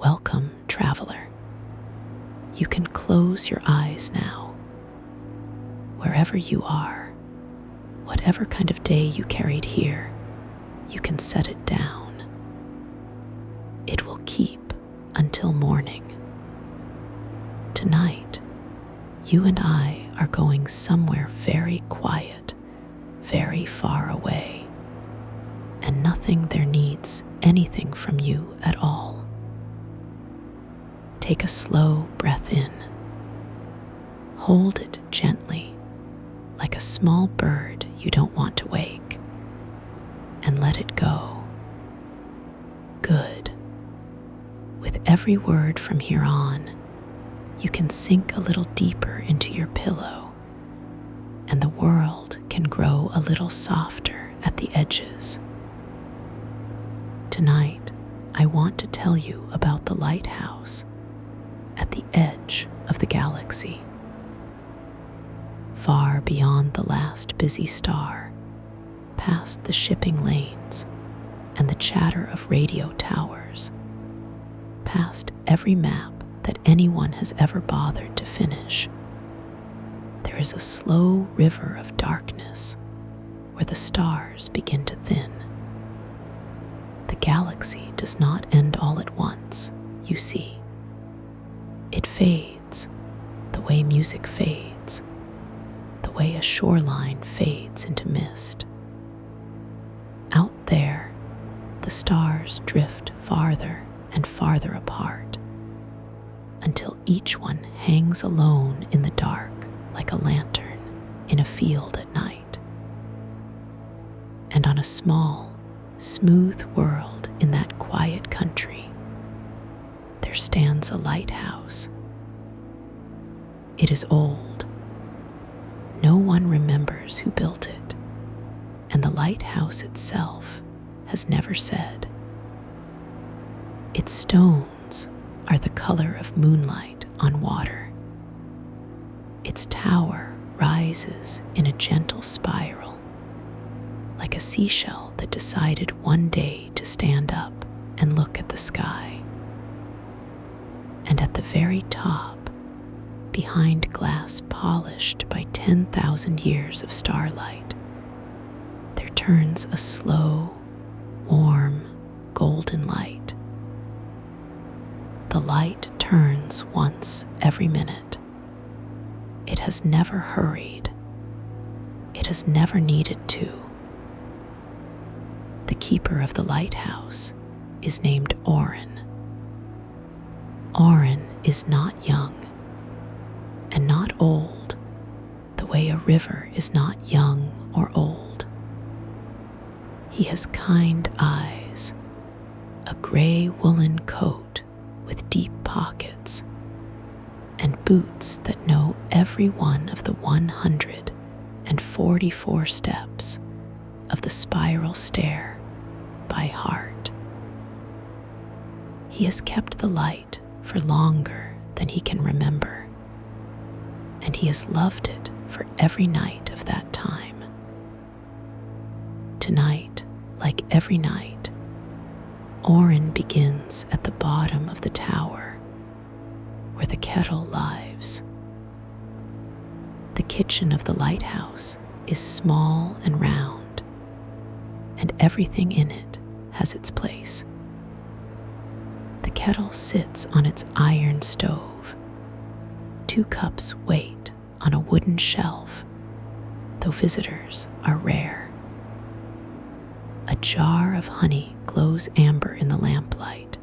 Welcome, traveler. You can close your eyes now. Wherever you are, whatever kind of day you carried here, you can set it down. It will keep until morning. Tonight, you and I are going somewhere very quiet, very far away, and nothing there needs anything from you at all. Take a slow breath in. Hold it gently, like a small bird you don't want to wake, and let it go. Good. With every word from here on, you can sink a little deeper into your pillow, and the world can grow a little softer at the edges. Tonight, I want to tell you about the lighthouse at the edge of the galaxy. Far beyond the last busy star, past the shipping lanes and the chatter of radio towers, past every map that anyone has ever bothered to finish, there is a slow river of darkness where the stars begin to thin. The galaxy does not end all at once, you see. It fades, the way music fades, the way a shoreline fades into mist. Out there, the stars drift farther and farther apart, until each one hangs alone in the dark like a lantern in a field at night. And on a small, smooth world in that quiet country, there stands a lighthouse. It is old. No one remembers who built it, and the lighthouse itself has never said. Its stones are the color of moonlight on water. Its tower rises in a gentle spiral, like a seashell that decided one day to stand up and look at the sky. And at the very top, behind glass polished by 10,000 years of starlight, there turns a slow, warm, golden light. The light turns once every minute. It has never hurried. It has never needed to. The keeper of the lighthouse is named Orin. Orin is not young and not old, the way a river is not young or old. He has kind eyes, a gray woolen coat with deep pockets, and boots that know every one of the 144 steps of the spiral stair by heart. He has kept the light for longer than he can remember, and he has loved it for every night of that time. Tonight, like every night, Orin begins at the bottom of the tower, where the kettle lives. The kitchen of the lighthouse is small and round, and everything in it has its place. The kettle sits on its iron stove. 2 cups wait on a wooden shelf, though visitors are rare. A jar of honey glows amber in the lamplight,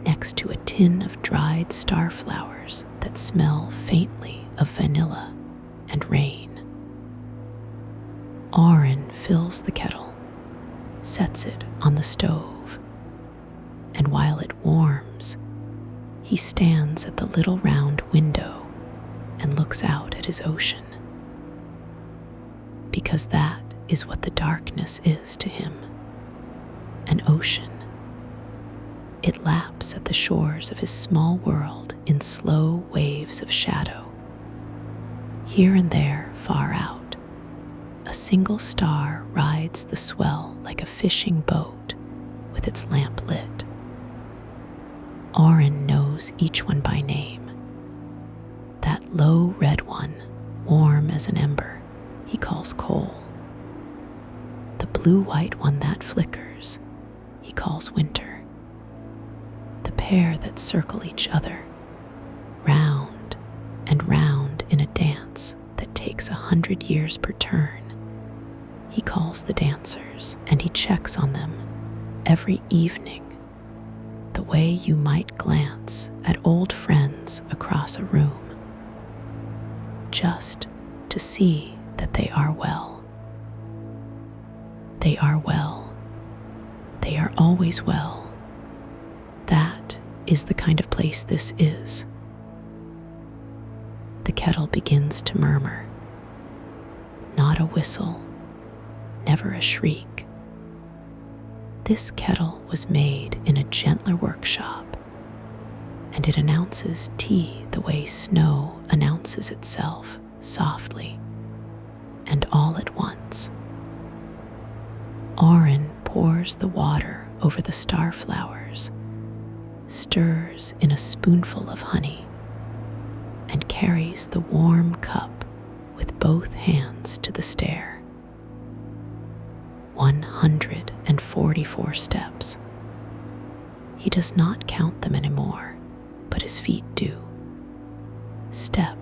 next to a tin of dried starflowers that smell faintly of vanilla and rain. Orin fills the kettle, sets it on the stove, and while it warms, he stands at the little round window and looks out at his ocean. Because that is what the darkness is to him, an ocean. It laps at the shores of his small world in slow waves of shadow. Here and there, far out, a single star rides the swell like a fishing boat with its lamp lit. Auron knows each one by name. That low red one, warm as an ember, he calls coal. The blue-white one that flickers, he calls winter. The pair that circle each other, round and round in a dance that takes 100 years per turn, he calls the dancers, and he checks on them every evening, the way you might glance at old friends across a room, just to see that they are well. They are well. They are always well. That is the kind of place this is. The kettle begins to murmur. Not a whistle, never a shriek. This kettle was made in a gentler workshop, and it announces tea the way snow announces itself, softly and all at once. Auron pours the water over the starflowers, stirs in a spoonful of honey, and carries the warm cup with both hands to the stair. 144 steps. He does not count them anymore, but his feet do. Step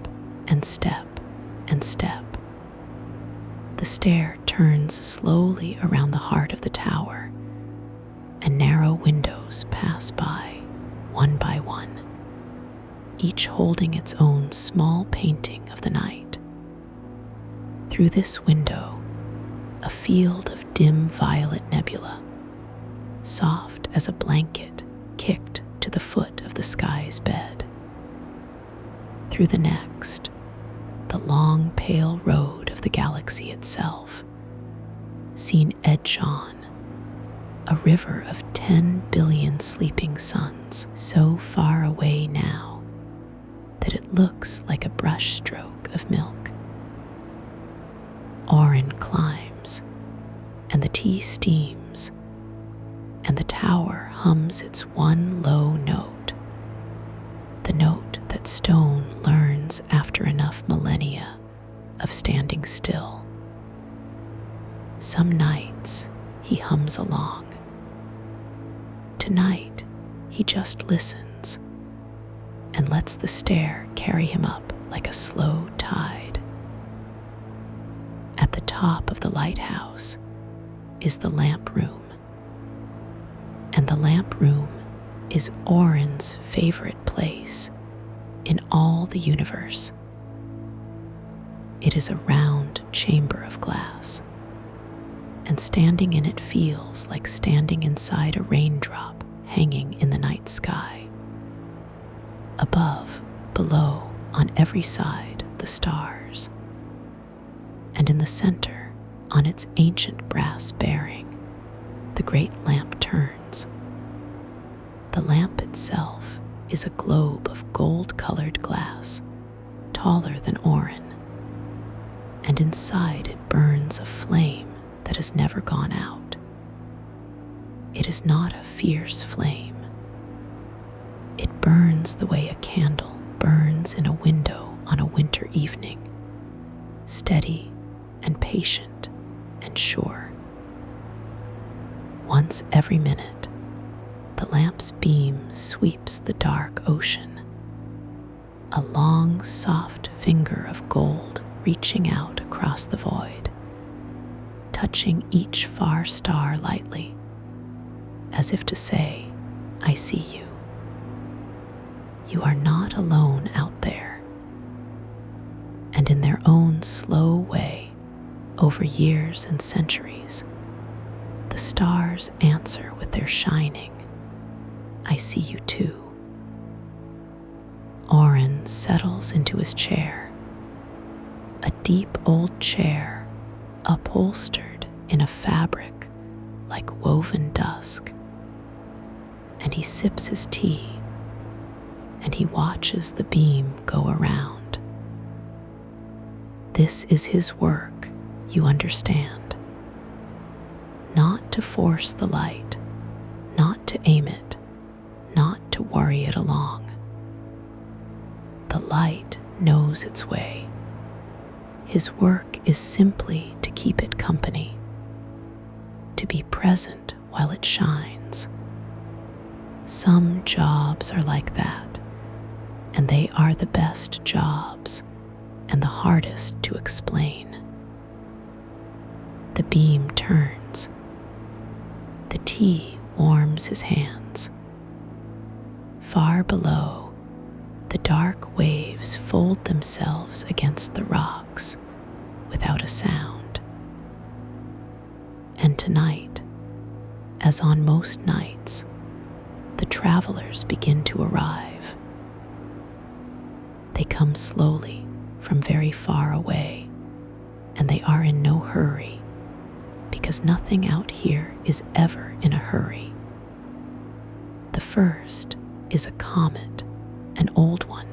and step and step. The stair turns slowly around the heart of the tower, and narrow windows pass by one, each holding its own small painting of the night. Through this window, a field of dim violet nebula, soft as a blanket kicked to the foot of the sky's bed. Through the next, the long pale road of the galaxy itself, seen edge on, a river of 10 billion sleeping suns, so far away now that it looks like a brush stroke of milk. Auron climbs, and the tea steams, and the tower hums its one low note, the note that stone learns after enough millennia of standing still. Some nights he hums along. Tonight he just listens and lets the stair carry him up like a slow tide. At the top of the lighthouse is the lamp room, and the lamp room is Auron's favorite place in all the universe. It is a round chamber of glass, and standing in it feels like standing inside a raindrop hanging in the night sky. Above, below, on every side, the stars. And in the center, on its ancient brass bearing, the great lamp turns. The lamp itself is a globe of gold-colored glass, taller than Auron, and inside it burns a flame that has never gone out. It is not a fierce flame. It burns the way a candle burns in a window on a winter evening, steady and patient and sure. Once every minute, the lamp's beam sweeps the dark ocean, a long, soft finger of gold reaching out across the void, touching each far star lightly, as if to say, "I see you. You are not alone out there." And in their own slow way, over years and centuries, the stars answer with their shining, "I see you too." Auron settles into his chair, a deep old chair upholstered in a fabric like woven dusk, and he sips his tea, and he watches the beam go around. This is his work, you understand. Not to force the light, not to aim it, not to worry it along. The light knows its way. His work is simply to keep it company, to be present while it shines. Some jobs are like that, and they are the best jobs and the hardest to explain. The beam turns. The tea warms his hands. Far below, the dark waves fold themselves against the rocks without a sound. And tonight, as on most nights, the travelers begin to arrive. They come slowly from very far away, and they are in no hurry, because nothing out here is ever in a hurry. The first is a comet, an old one,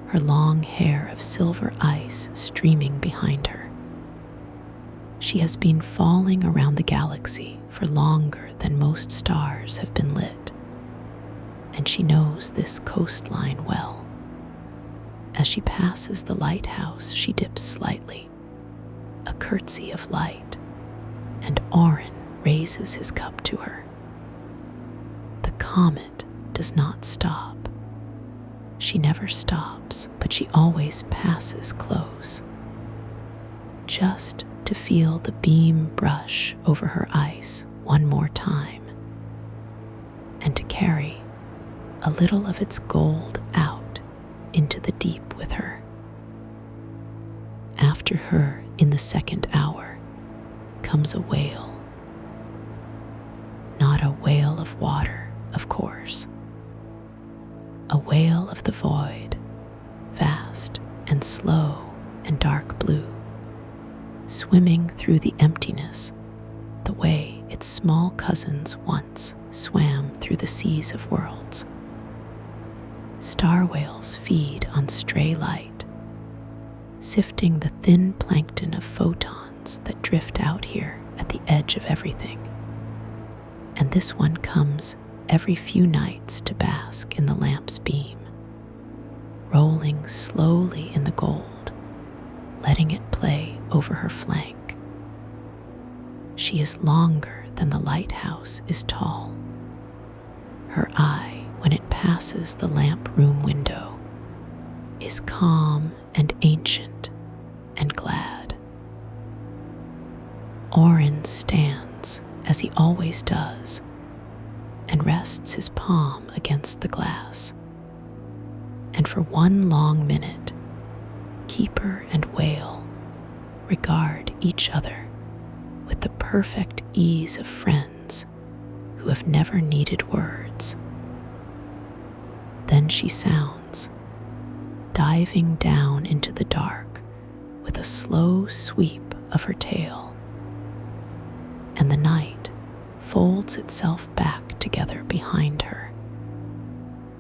her long hair of silver ice streaming behind her. She has been falling around the galaxy for longer than most stars have been lit, and she knows this coastline well. As she passes the lighthouse, she dips slightly, a curtsy of light, and Orin raises his cup to her. The comet does not stop. She never stops, but she always passes close, just to feel the beam brush over her ice one more time, and to carry a little of its gold out into the deep with her. After her, in the second hour, comes a whale. Not a whale of water, of course. A whale of the void, vast and slow and dark blue, swimming through the emptiness the way its small cousins once swam through the seas of worlds. Star whales feed on stray light, sifting the thin plankton of photons that drift out here at the edge of everything. And this one comes every few nights to bask in the lamp's beam, rolling slowly in the gold, letting it play over her flank. She is longer than the lighthouse is tall. Her eye, when it passes the lamp room window, is calm and ancient and glad. Orin stands, as he always does, and rests his palm against the glass. And for one long minute, keeper and whale regard each other with the perfect ease of friends who have never needed words. Then she sounds, diving down into the dark with a slow sweep of her tail, and the night folds itself back together behind her,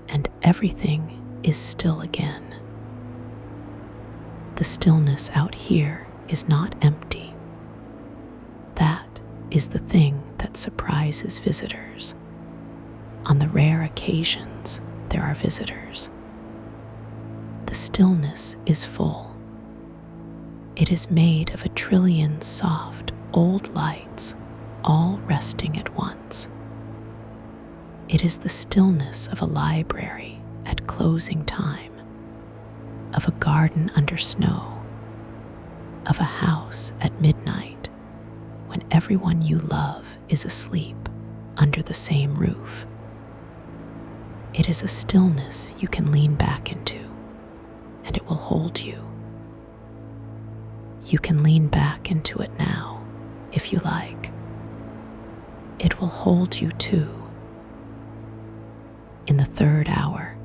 and everything is still again. The stillness out here is not empty. That is the thing that surprises visitors. On the rare occasions there are visitors, the stillness is full. It is made of a trillion soft, old lights, all resting at once. It is the stillness of a library at closing time, of a garden under snow, of a house at midnight when everyone you love is asleep under the same roof. It is a stillness you can lean back into, and it will hold you. You can lean back into it now, if you like. It will hold you too. In the third hour,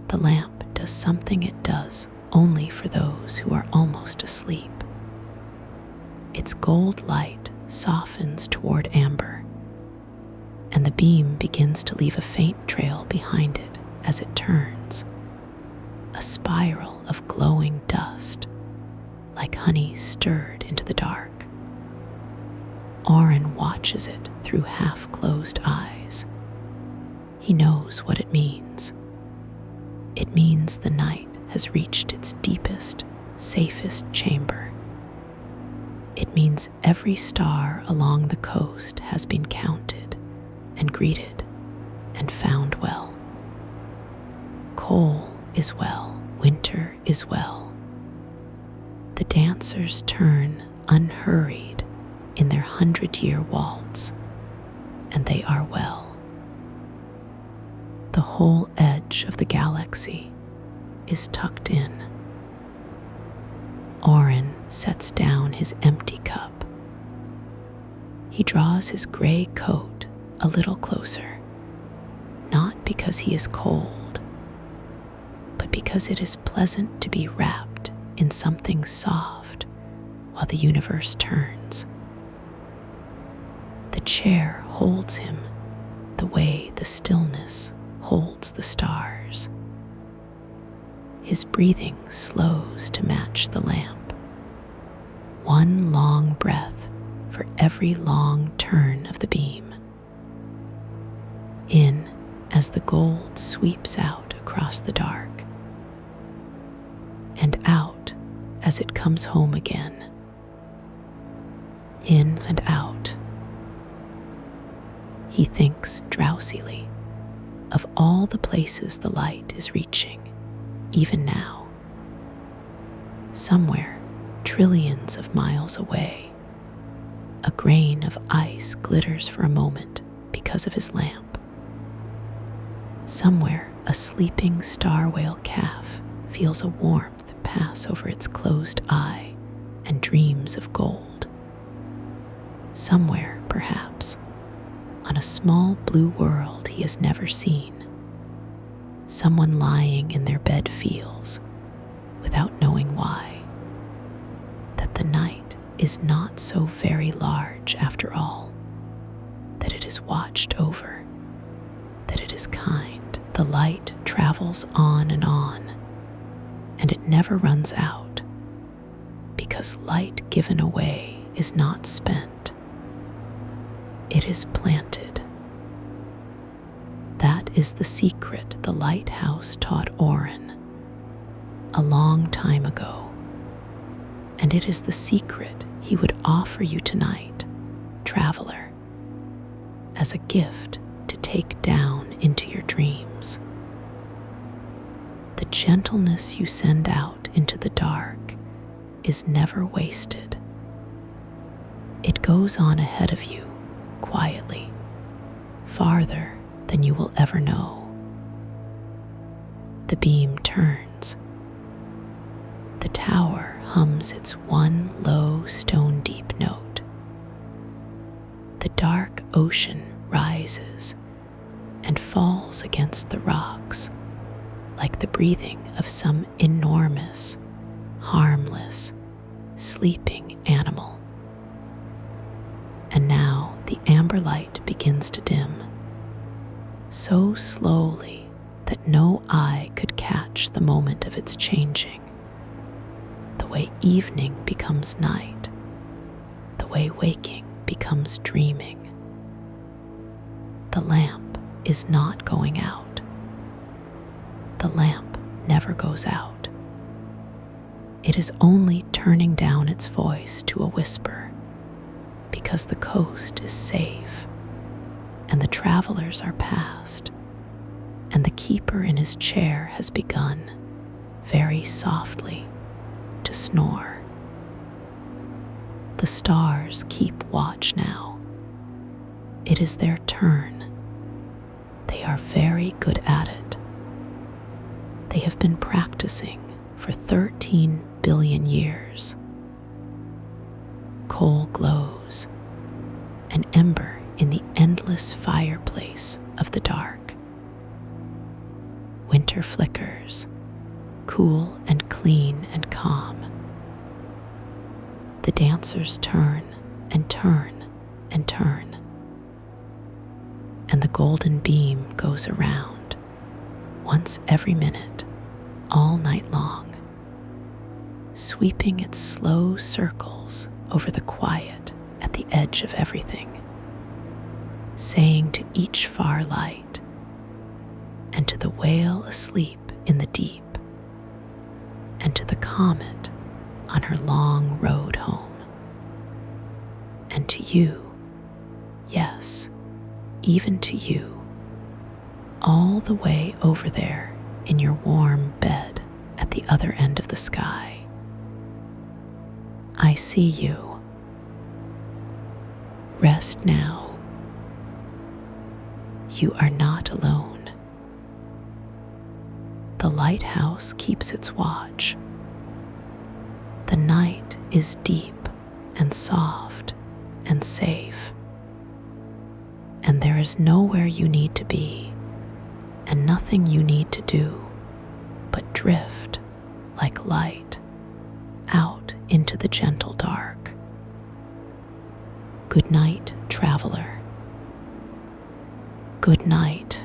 the lamp does something it does only for those who are almost asleep. Its gold light softens toward amber, and the beam begins to leave a faint trail behind it as it turns, a spiral of glowing dust, like honey stirred into the dark. Orin watches it through half-closed eyes. he knows what it means. It means the night has reached its deepest, safest chamber. It means every star along the coast has been counted and greeted and found well. Coal is well, winter is well. The dancers turn unhurried in their 100-year waltz, and they are well. The whole edge of the galaxy is tucked in. Orin sets down his empty cup. He draws his gray coat a little closer, not because he is cold, but because it is pleasant to be wrapped in something soft while the universe turns. The chair holds him the way the stillness holds the stars. His breathing slows to match the lamp. One long breath for every long turn of the beam. In as the gold sweeps out across the dark, and out as it comes home again. In and out. He thinks drowsily of all the places the light is reaching, even now. Somewhere, trillions of miles away, a grain of ice glitters for a moment because of his lamp. Somewhere, a sleeping star whale calf feels a warmth pass over its closed eye and dreams of gold. Somewhere, perhaps, on a small blue world he has never seen, someone lying in their bed feels, without knowing why, that the night is not so very large after all, that it is watched over, that it is kind. The light travels on, and it never runs out, because light given away is not spent. It is planted. That is the secret the Lighthouse taught Orin a long time ago, and it is the secret he would offer you tonight, traveler, as a gift to take down into your dreams. The gentleness you send out into the dark is never wasted. It goes on ahead of you, quietly, farther than you will ever know. The beam turns. The tower hums its one low stone-deep note. The dark ocean rises and falls against the rocks like the breathing of some enormous, harmless, sleeping animal. And now the amber light begins to dim, so slowly that no eye could catch the moment of its changing, the way evening becomes night, the way waking becomes dreaming. The lamp is not going out. The lamp never goes out. It is only turning down its voice to a whisper, because the coast is safe, and the travelers are past, and the keeper in his chair has begun, very softly, to snore. The stars keep watch now. It is their turn. They are very good at it. They have been practicing for 13 billion years. Coal glows, an ember in the endless fireplace of the dark. Winter flickers, cool and clean and calm. The dancers turn and turn and turn, and the golden beam goes around once every minute, all night long, sweeping its slow circles over the quiet at the edge of everything, saying to each far light, and to the whale asleep in the deep, and to the comet on her long road home, and to you, yes, even to you, all the way over there in your warm bed at the other end of the sky. I see you. Rest now. You are not alone. The lighthouse keeps its watch. The night is deep and soft and safe, and there is nowhere you need to be and nothing you need to do but drift like light out into the gentle dark. Good night, traveler. Good night,